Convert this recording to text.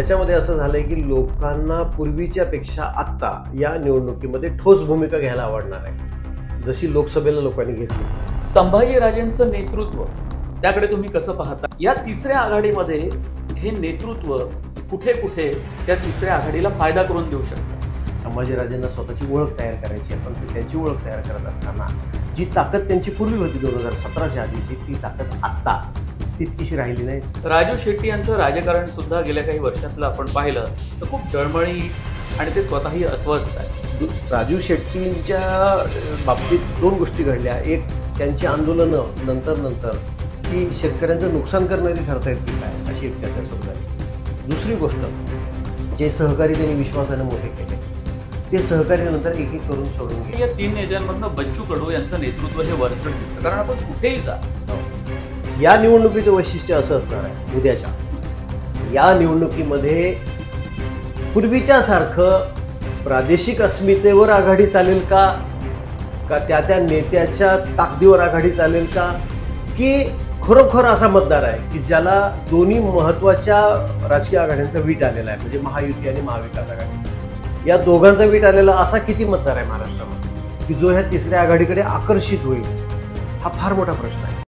याच्यामध्ये असं झालंय की लोकांना पूर्वीच्या पेक्षा आत्ता या निवडणुकीमध्ये ठोस भूमिका घ्यायला आवडणार आहे, जशी लोकसभेला लोकांनी घेतली. संभाजीराजेंचं नेतृत्व त्याकडे तुम्ही कसं पाहता? या तिसऱ्या आघाडीमध्ये हे नेतृत्व कुठे कुठे त्या तिसऱ्या आघाडीला फायदा करून देऊ शकतं? संभाजीराजेंना स्वतःची ओळख तयार करायची आहे, पण त्यांची ओळख तयार करत असताना जी ताकद त्यांची पूर्वी होती 2017च्या आधीची, ती ताकद आत्ता तितकीशी राहिली नाही. राजू शेट्टी यांचं राजकारण सुद्धा गेल्या काही वर्षातलं आपण पाहिलं तर खूप डळमळी आणि ते स्वतःही अस्वस्थ आहे. राजू शेट्टींच्या बाबतीत दोन गोष्टी घडल्या. एक, त्यांची आंदोलनं नंतर ती शेतकऱ्यांचं नुकसान करणारी ठरता येत की काय, अशी एक चर्चा सुरू झाली. दुसरी गोष्ट, जे सहकारी त्यांनी विश्वासाने मोठे केले ते सहकारी नंतर एक एक करून सोडून गेले. या तीन नेत्यांमधनं बच्चू कडू यांचं नेतृत्व हे वरचढ दिसतं, कारण आपण कुठेही जा. या निवडणुकीचं वैशिष्ट्य असं असणार आहे उद्याच्या या निवडणुकीमध्ये, पूर्वीच्या सारखं प्रादेशिक अस्मितेवर आघाडी चालेल का त्या त्या नेत्याच्या ताकदीवर आघाडी चालेल का, की खरोखर असा मतदार आहे की ज्याला दोन्ही महत्त्वाच्या राजकीय आघाड्यांचा वीट आलेला आहे, म्हणजे महायुती आणि महाविकास आघाडी, या दोघांचा वीट आलेला असा किती मतदार आहे महाराष्ट्रामध्ये की जो ह्या तिसऱ्या आघाडीकडे आकर्षित होईल? हा फार मोठा प्रश्न आहे.